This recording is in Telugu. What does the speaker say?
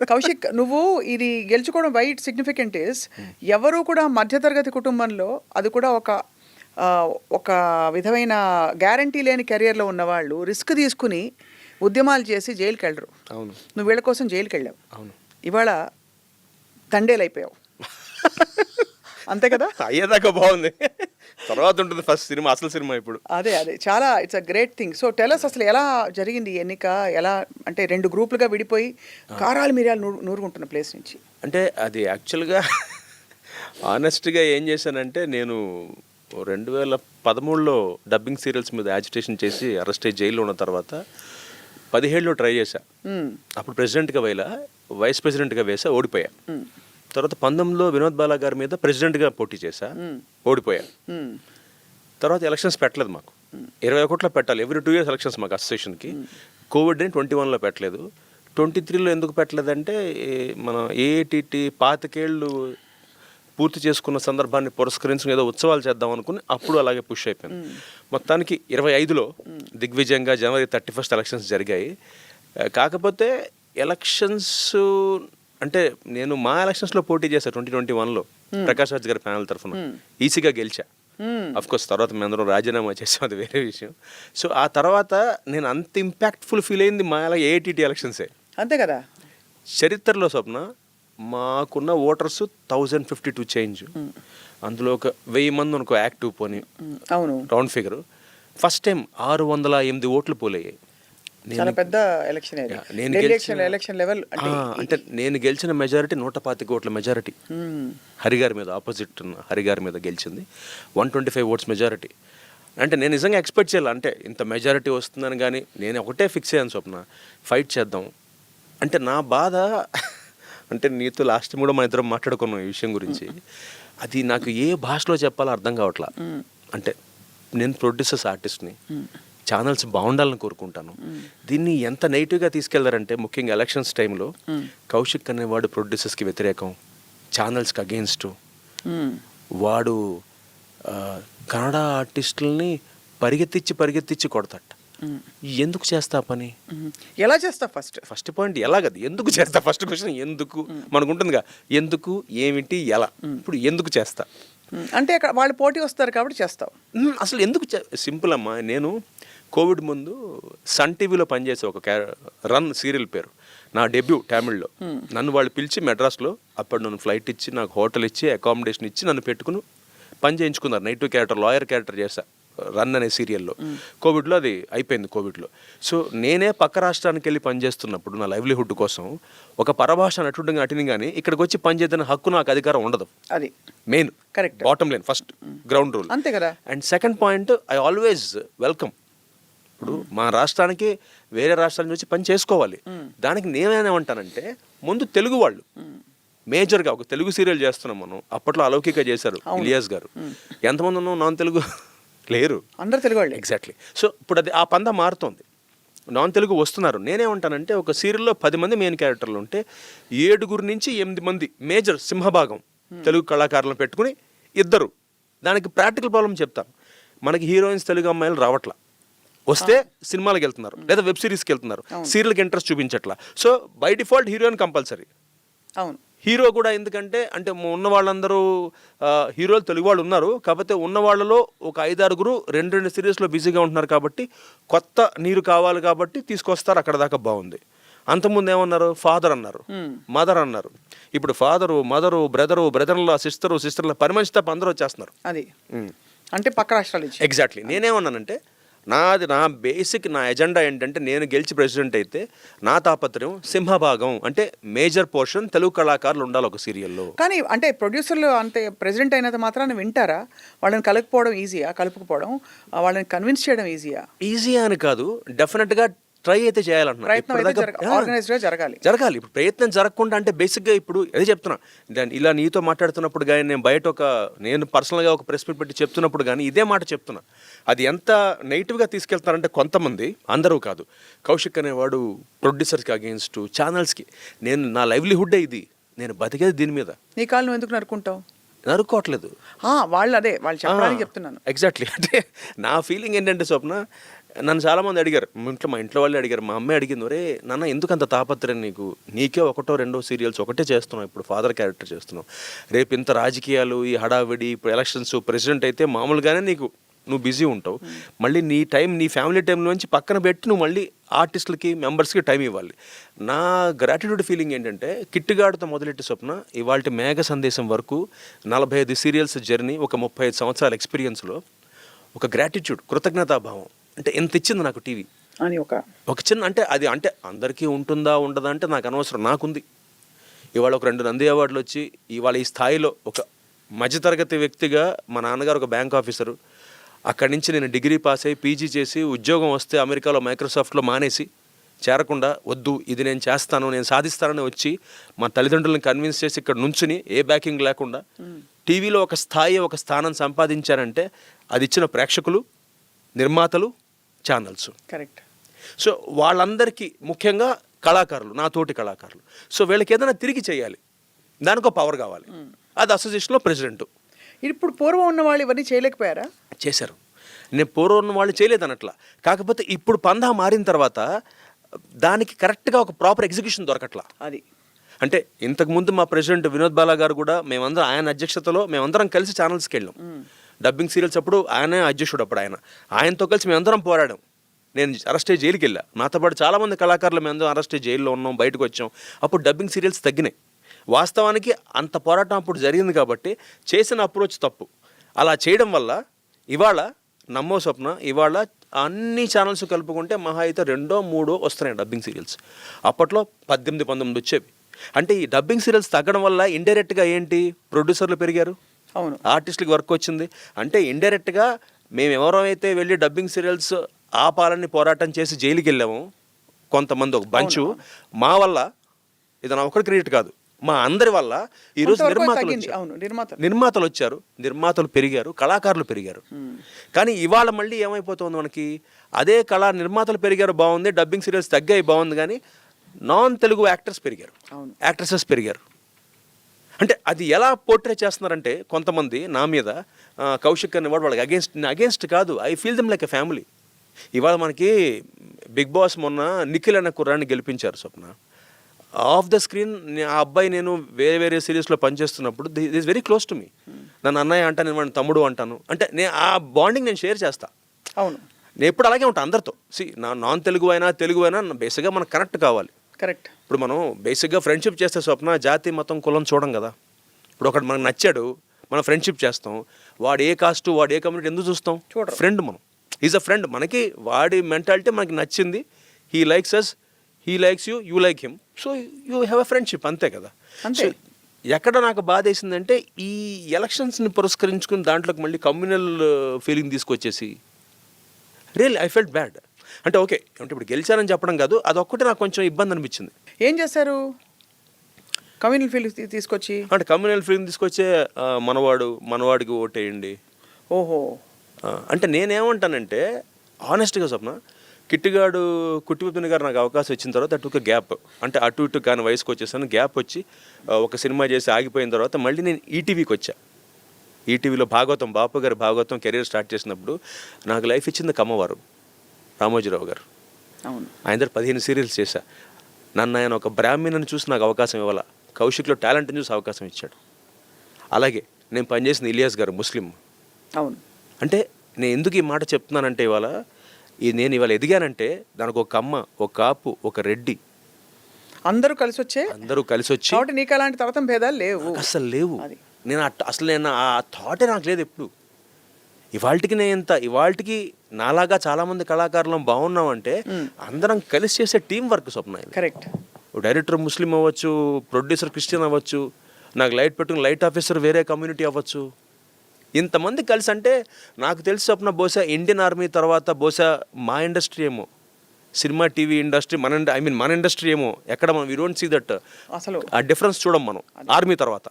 కౌశిక్, నువ్వు ఇది గెలుచుకోవడం వై ఇట్ సిగ్నిఫికెంట్ ఇస్, ఎవరు కూడా మధ్యతరగతి కుటుంబంలో, అది కూడా ఒక విధమైన గ్యారంటీ లేని కెరియర్లో ఉన్నవాళ్ళు రిస్క్ తీసుకుని ఉద్యమాలు చేసి జైలుకి వెళ్ళరు. అవును, నువ్వు వీళ్ళ కోసం జైలుకి వెళ్ళావు. అవును, ఇవాళ తండేలైపోయావు. అంతే కదా? అయ్యేదాకా బాగుంది, తర్వాత ఉంటుంది ఫస్ట్ సినిమా, అసలు సినిమా ఇప్పుడు. అదే చాలా it's a great thing. So tell us, అసలు ఎలా జరిగింది ఈ ఎన్నిక? ఎలా అంటే 2 గ్రూపులుగా విడిపోయి కారాలు మిరియాలు నూరుకుంటున్న ప్లేస్ నుంచి. అంటే అది యాక్చువల్గా ఆనెస్ట్గా ఏం చేశానంటే, నేను 2013లో డబ్బింగ్ సీరియల్స్ మీద యాజిటేషన్ చేసి అరెస్ట్ అయ్యి జైల్లో ఉన్న తర్వాత 17లో ట్రై చేశా. అప్పుడు ప్రెసిడెంట్గా వైస్ ప్రెసిడెంట్గా వేసా, ఓడిపోయా. తర్వాత 19లో వినోద్ బాలా గారి మీద ప్రెసిడెంట్గా పోటీ చేశా, ఓడిపోయా. తర్వాత ఎలక్షన్స్ పెట్టలేదు మాకు. 21లో పెట్టాలి, ఎవ్రీ 2 years ఎలక్షన్స్ మాకు అసోసియేషన్కి. కోవిడ్ అని 21లో పెట్టలేదు. 23లో ఎందుకు పెట్టలేదంటే, మన ఏఐటిటి 25 ఏళ్ళు పూర్తి చేసుకున్న సందర్భాన్ని పురస్కరించుకుని ఏదో ఉత్సవాలు చేద్దాం అనుకుని అప్పుడు అలాగే పుష్ అయిపోయింది. మొత్తానికి 25లో దిగ్విజయంగా జనవరి 31 ఎలక్షన్స్ జరిగాయి. కాకపోతే ఎలక్షన్స్ అంటే నేను మా ఎలక్షన్స్లో పోటీ చేశా 2021లో ప్రకాష్ రాజ్ గారి ప్యానల్ తరఫున, ఈసీగా గెలిచా. అఫ్కోర్స్ తర్వాత మేము అందరం రాజీనామా చేసాం, అది వేరే విషయం. సో ఆ తర్వాత నేను అంత ఇంపాక్ట్ఫుల్ ఫీల్ అయింది మా ఏఐటిటి ఎలక్షన్సే. అంతే కదా. చరిత్రలో స్వప్న మాకున్న ఓటర్స్ 1052 చేంజ్, అందులో ఒక 1000 మంది అనుకో యాక్టివ్ పోనీ, అవును, రౌండ్ ఫిగర్. ఫస్ట్ టైం 605 ఓట్లు పోలయ్యాయి. చాలా పెద్ద ఎలక్షన్. ఎలక్షన్ లెవెల్ అంటే నేను గెలిచిన మెజారిటీ 125 ఓట్ల మెజారిటీ. హరిగారి మీద, ఆపోజిట్ హరిగారి మీద గెలిచింది 125 ఓట్స్ మెజారిటీ. అంటే నేను నిజంగా ఎక్స్పెక్ట్ చేయాలి అంటే ఇంత మెజారిటీ వస్తుందని. కానీ నేను ఒకటే ఫిక్స్ అయ్యాను, స్వప్న ఫైట్ చేద్దాం అంటే. నా బాధ అంటే నీతో లాస్ట్ కూడా మన ఇద్దరం మాట్లాడుకున్నాం ఈ విషయం గురించి. అది నాకు ఏ భాషలో చెప్పాలో అర్థం కావట్లా. అంటే నేను ప్రొడ్యూసర్స్ ఆర్టిస్ట్ని, ఛానల్స్ బాగుండాలని కోరుకుంటాను. దీన్ని ఎంత నెగిటివ్గా తీసుకెళ్లారంటే, ముఖ్యంగా ఎలక్షన్స్ టైంలో కౌశిక్ అనేవాడు ప్రొడ్యూసర్స్కి వ్యతిరేకం, ఛానల్స్కి అగెయిన్స్ట్. వాడు కన్నడ ఆర్టిస్టులని పరిగెత్తించి కొడతాట. ఎందుకు చేస్తా పని? ఎలా చేస్తా? ఫస్ట్ పాయింట్ ఎలాగది, ఎందుకు చేస్తా? ఫస్ట్ క్వశ్చన్ ఎందుకు మనకు ఉంటుందిగా, ఎందుకు, ఏమిటి, ఎలా. ఇప్పుడు ఎందుకు చేస్తా అంటే అక్కడ వాళ్ళు పోటీ వస్తారు కాబట్టి చేస్తావు. అసలు ఎందుకు సింపుల్ అమ్మా. నేను కోవిడ్ ముందు సన్ టీవీలో పనిచేసే ఒక రన్ సీరియల్ పేరు నా డెబ్యూ తమిళ్లో. నన్ను వాళ్ళు పిలిచి మెడ్రాస్లో అప్పుడు నన్ను ఫ్లైట్ ఇచ్చి, నాకు హోటల్ ఇచ్చి, అకామిడేషన్ ఇచ్చి నన్ను పెట్టుకుని పని చేయించుకున్నారు. నెగిటివ్ క్యారెక్టర్, లాయర్ క్యారెక్టర్ చేశా రన్ అనే సీరియల్లో. కోవిడ్లో అది అయిపోయింది. కోవిడ్లో సో నేనే పక్క రాష్ట్రానికి వెళ్ళి పనిచేస్తున్నప్పుడు నా లైవ్లీహుడ్ కోసం ఒక పరభాష నటుడుగా నటిని కానీ ఇక్కడికి వచ్చి పనిచేద్దని హక్కు, నాకు అధికారం ఉండదు. అది main correct, bottom line, first ground rule, అంతే కదా. And second point, I always welcome. ఇప్పుడు మా రాష్ట్రానికి వేరే రాష్ట్రాల నుంచి వచ్చి పని చేసుకోవాలి. దానికి నేనేమంటానంటే, ముందు తెలుగు వాళ్ళు మేజర్గా ఒక తెలుగు సీరియల్ చేస్తున్నాం మనం. అప్పట్లో అలౌకిక చేశారు ఇలియాస్ గారు. ఎంతమంది ఉన్నాం నాన్ తెలుగు? లేరు, అందరు తెలుగు వాళ్ళు. ఎగ్జాక్ట్లీ. సో ఇప్పుడు అది ఆ పంద మారుతోంది, నాన్ తెలుగు వస్తున్నారు. నేనేమంటానంటే, ఒక సీరియల్లో 10 మంది మెయిన్ క్యారెక్టర్లు ఉంటే 7 నుంచి 8 మంది మేజర్ సింహభాగం తెలుగు కళాకారులను పెట్టుకుని 2. దానికి ప్రాక్టికల్ ప్రాబ్లం చెప్తాను. మనకి హీరోయిన్స్ తెలుగు అమ్మాయిలు రావట్లా, వస్తే సినిమాలకు వెళ్తున్నారు లేదా వెబ్ సిరీస్కి వెళ్తున్నారు, సీరియల్కి ఇంట్రెస్ట్ చూపించట్లా. So by default heroine compulsory. అవును, హీరో కూడా. ఎందుకంటే అంటే ఉన్న వాళ్ళందరూ హీరోలు తెలుగు వాళ్ళు ఉన్నారు, కాకపోతే ఉన్న వాళ్ళలో ఒక 5-6 2 సిరీస్లో బిజీగా ఉంటున్నారు కాబట్టి కొత్త నీరు కావాలి కాబట్టి తీసుకొస్తారు. అక్కడ దాకా బాగుంది. అంతకుముందు ఏమన్నారు, ఫాదర్ అన్నారు, మదర్ అన్నారు. ఇప్పుడు ఫాదరు, మదరు, బ్రదర్ల, సిస్టర్ల పని మనిషి తప్ప అందరూ వచ్చేస్తున్నారు. అది అంటే పక్క రాష్ట్రాలు. ఎగ్జాక్ట్లీ. నేనేమన్నానంటే, నా బేసిక్ నా ఎజెండా ఏంటంటే, నేను గెలిచి ప్రెసిడెంట్ అయితే నా తాపత్రయం సింహభాగం అంటే మేజర్ పోర్షన్ తెలుగు కళాకారులు ఉండాలి ఒక సీరియల్లో. కానీ అంటే ప్రొడ్యూసర్లు అంతే ప్రెసిడెంట్ అయినంత మాత్రాన్ని వింటారా? వాళ్ళని కలుపుకోవడం ఈజీయా? కలుపుకోవడం, వాళ్ళని కన్విన్స్ చేయడం ఈజీయా అని కాదు, డెఫినెట్గా ట్రై అయితే చేయాలంటున్నా. జరగాలి. ఇప్పుడు ప్రయత్నం జరగకుండా అంటే బేసిక్గా ఇప్పుడు అదే చెప్తున్నా. ఇలా నీతో మాట్లాడుతున్నప్పుడు కానీ, నేను పర్సనల్గా ఒక ప్రెస్ మీట్ పెట్టి చెప్తున్నప్పుడు కానీ ఇదే మాట చెప్తున్నా. అది ఎంత నెగిటివ్గా తీసుకెళ్తున్నారంటే కొంతమంది, అందరూ కాదు. కౌశిక్ అనేవాడు ప్రొడ్యూసర్స్కి అగెయిన్స్ట్, ఛానల్స్కి. నా లైవ్లీహుడ్డే ఇది, నేను బతికేది దీని మీద. నీ కాళ్ళు నువ్వు ఎందుకు నరుకుంటావు? నరుకోవట్లేదు, వాళ్ళు చెప్పడానికి చెప్తున్నాను. ఎగ్జాక్ట్లీ. అంటే నా ఫీలింగ్ ఏంటంటే, స్వప్న నన్ను చాలామంది అడిగారు, మా ఇంట్లో వాళ్ళు అడిగారు, మా అమ్మాయి అడిగింది, ఒరే నాన్న ఎందుకు అంత తాపత్రయం నీకు, నీకే ఒకటో రెండో సీరియల్స్ ఒకటే చేస్తున్నావు, ఇప్పుడు ఫాదర్ క్యారెక్టర్ చేస్తున్నావు, రేపు ఇంత రాజకీయాలు ఈ హడావిడి ఇప్పుడు ఎలక్షన్స్ ప్రెసిడెంట్ అయితే మామూలుగానే నువ్వు బిజీ ఉంటావు, మళ్ళీ నీ టైం నీ ఫ్యామిలీ టైంలోంచి పక్కన పెట్టి నువ్వు మళ్ళీ ఆర్టిస్టులకి మెంబర్స్కి టైం ఇవ్వాలి. నా గ్రాటిట్యూడ్ ఫీలింగ్ ఏంటంటే కిట్టుగాడుతో మొదలెట్టి స్వప్న ఇవాళ మేఘ సందేశం వరకు 45 సీరియల్స్ జర్నీ, ఒక 35 సంవత్సరాల ఎక్స్పీరియన్స్లో ఒక గ్రాటిట్యూడ్, కృతజ్ఞతాభావం, అంటే ఎంత ఇచ్చింది నాకు టీవీ అని ఒక చిన్న, అంటే అది అంటే అందరికీ ఉంటుందా ఉండదా అంటే నాకు అనవసరం, నాకుంది. ఇవాళ ఒక 2 నంది అవార్డులు వచ్చి ఇవాళ ఈ స్థాయిలో ఒక మధ్యతరగతి వ్యక్తిగా, మా నాన్నగారు ఒక బ్యాంక్ ఆఫీసరు, అక్కడి నుంచి నేను డిగ్రీ పాస్ అయ్యి పీజీ చేసి ఉద్యోగం వస్తే అమెరికాలో మైక్రోసాఫ్ట్లో మానేసి చేరకుండా, వద్దు ఇది నేను చేస్తాను నేను సాధిస్తానని వచ్చి మా తల్లిదండ్రులను కన్విన్స్ చేసి ఇక్కడ నుంచుని ఏ బ్యాకింగ్ లేకుండా టీవీలో ఒక స్థాయి ఒక స్థానం సంపాదించారంటే అది ఇచ్చిన ప్రేక్షకులు, నిర్మాతలు, ఛానల్స్. కరెక్ట్. సో వాళ్ళందరికీ ముఖ్యంగా కళాకారులు, నా తోటి కళాకారులు. సో వీళ్ళకి ఏదైనా తిరిగి చేయాలి, దానికో పవర్ కావాలి, అది అసోసియేషన్లో ప్రెసిడెంట్. ఇప్పుడు పూర్వం ఉన్న వాళ్ళు ఇవన్నీ చేయలేకపోయారా? చేశారు. నేను పూర్వం ఉన్న వాళ్ళు చేయలేదు అనట్లా, కాకపోతే ఇప్పుడు పందా మారిన తర్వాత దానికి కరెక్ట్గా ఒక ప్రాపర్ ఎగ్జిక్యూషన్ దొరకట్లా. అది అంటే ఇంతకుముందు మా ప్రెసిడెంట్ వినోద్ బాలా గారు కూడా మేమందరం ఆయన అధ్యక్షతలో మేమందరం కలిసి ఛానల్స్కి వెళ్ళాం. డబ్బింగ్ సీరియల్స్ అప్పుడు ఆయనే అధ్యక్షుడు, అప్పుడు ఆయనతో కలిసి మేమందరం పోరాడాం. నేను అరెస్ట్ అయ్యి జైలుకి వెళ్ళా, నాతో పాటు చాలామంది కళాకారులు మేమందరం అరెస్ట్ అయ్యి జైల్లో ఉన్నాం, బయటకు వచ్చాం. అప్పుడు డబ్బింగ్ సీరియల్స్ తగ్గినాయి. వాస్తవానికి అంత పోరాటం అప్పుడు జరిగింది కాబట్టి చేసిన అప్రోచ్ తప్పు. అలా చేయడం వల్ల ఇవాళ నమ్మో స్వప్న ఇవాళ అన్ని ఛానల్స్ కలుపుకుంటే మహా అయితే 2-3 వస్తున్నాయి డబ్బింగ్ సీరియల్స్. అప్పట్లో 18-19 వచ్చేవి. అంటే ఈ డబ్బింగ్ సీరియల్స్ తగ్గడం వల్ల ఇండైరెక్ట్గా ఏంటి, ప్రొడ్యూసర్లు పెరిగారు, అవును, ఆర్టిస్టులకి వర్క్ వచ్చింది. అంటే ఇండైరెక్ట్గా మేము ఎవరైతే వెళ్ళి డబ్బింగ్ సీరియల్స్ ఆపాలని పోరాటం చేసి జైలుకి వెళ్ళాము కొంతమంది, ఒక బంచు, మా వల్ల ఇది నా ఒకటి క్రెడిట్ కాదు, మా అందరి వల్ల ఈరోజు నిర్మాతలు వచ్చారు, నిర్మాతలు పెరిగారు, కళాకారులు పెరిగారు. కానీ ఇవాళ మళ్ళీ ఏమైపోతుంది మనకి, అదే కళా నిర్మాతలు పెరిగారు బాగుంది, డబ్బింగ్ సీరియల్స్ తగ్గాయి బాగుంది, కానీ నాన్ తెలుగు యాక్టర్స్ పెరిగారు, యాక్ట్రెసెస్ పెరిగారు. అంటే అది ఎలా పోర్ట్రే చేస్తున్నారంటే కొంతమంది నా మీద, కౌశిక్ అనేవాడు వాళ్ళకి అగేన్స్ట్ కాదు, I feel them like a family. ఇవాళ మనకి బిగ్ బాస్ మొన్న నిఖిల్ అనే కుర్రాన్ని గెలిపించారు స్వప్న. ఆఫ్ ద స్క్రీన్ ఆ అబ్బాయి నేను వేరే సిరీస్లో పనిచేస్తున్నప్పుడు this very close to me. నన్ను అన్నయ్య అంటాను, నేను వాడిని తమ్ముడు అంటాను. అంటే నేను ఆ బాండింగ్ నేను షేర్ చేస్తాను. అవును, నేను ఎప్పుడు అలాగే ఉంటాను అందరితో. నాన్ తెలుగు అయినా తెలుగు అయినా బేసిక్గా మనకు కనెక్ట్ కావాలి. కరెక్ట్. ఇప్పుడు మనం బేసిక్గా ఫ్రెండ్షిప్ చేస్తే స్వప్న జాతి మతం కులం చూడం కదా. ఇప్పుడు ఒకటి మనకు నచ్చాడు, మనం ఫ్రెండ్షిప్ చేస్తాం, వాడు ఏ కాస్టు వాడు ఏ కమ్యూనిటీ ఎందుకు చూస్తాం, ఫ్రెండ్ మనం, ఈజ్ అ ఫ్రెండ్. మనకి వాడి మెంటాలిటీ మనకి నచ్చింది, he likes us, he likes you, you like him, so you have a friendship, అంతే కదా. సో ఎక్కడ నాకు బాధ వేసిందంటే ఈ ఎలక్షన్స్ని పురస్కరించుకుని దాంట్లోకి మళ్ళీ కమ్యూనల్ ఫీలింగ్ తీసుకొచ్చేసి రియల్లీ ఐ ఫెల్ట్ బ్యాడ్. అంటే ఓకే అంటే ఇప్పుడు గెలిచానని చెప్పడం కాదు, అదొక్కటే నాకు కొంచెం ఇబ్బంది అనిపించింది. ఏం చేశారు కమ్యూనల్ ఫీలింగ్ తీసుకొచ్చి? అంటే కమ్యూనల్ ఫీలింగ్ తీసుకొచ్చే మనవాడికి ఓటేయండి. ఓహో, అంటే నేనేమంటానంటే ఆనెస్ట్గా స్వప్న, కిట్టుగాడు కుట్టివిపిని గారు నాకు అవకాశం ఇచ్చిన తర్వాత అటు ఒక గ్యాప్, అంటే అటు ఇటు కానీ వయసుకు వచ్చేసాను, గ్యాప్ వచ్చి ఒక సినిమా చేసి ఆగిపోయిన తర్వాత మళ్ళీ నేను ఈటీవీకి వచ్చా. ఈటీవీలో భాగవతం, బాపు గారి భాగవతం కెరీర్ స్టార్ట్ చేసినప్పుడు నాకు లైఫ్ ఇచ్చింది కమ్మవారు రామోజీరావు గారు. ఆయన దగ్గర 15 సీరియల్స్ చేశా. నన్ను ఆయన ఒక బ్రాహ్మణుని చూసి నాకు అవకాశం ఇవ్వాల, కౌశిక్లో టాలెంట్ని చూసి అవకాశం ఇచ్చాడు. అలాగే నేను పనిచేసిన ఇలియాస్ గారు ముస్లిం. అవును. అంటే నేను ఎందుకు ఈ మాట చెప్తున్నానంటే నేను ఇవాళ ఎదిగానంటే దానికి ఒక అమ్మ, ఒక కాపు, ఒక రెడ్డి, అందరూ కలిసి వచ్చి కాబట్టి నీకు అలాంటి తర్తం భేదాలు లేవు, అసలు లేవు. నేను ఆ థాటే నాకు లేదు ఎప్పుడు. ఇవాళకి నాలాగా చాలామంది కళాకారులం బాగున్నామంటే అందరం కలిసి చేసే టీం వర్క్ స్వప్న. కరెక్ట్. డైరెక్టర్ ముస్లిం అవ్వచ్చు, ప్రొడ్యూసర్ క్రిస్టియన్ అవ్వచ్చు, నాకు లైట్ పెట్టుకుని లైట్ ఆఫీసర్ వేరే కమ్యూనిటీ అవ్వచ్చు. ఇంతమంది కలిసి అంటే నాకు తెలిసి స్వప్న బహుశా ఇండియన్ ఆర్మీ తర్వాత బహుశా మా ఇండస్ట్రీ ఏమో, సినిమా టీవీ ఇండస్ట్రీ మన ఇండస్ట్రీ ఏమో ఎక్కడ మనం వీ డోంట్ సీ దట్ అసలు ఆ డిఫరెన్స్ చూడం మనం ఆర్మీ తర్వాత.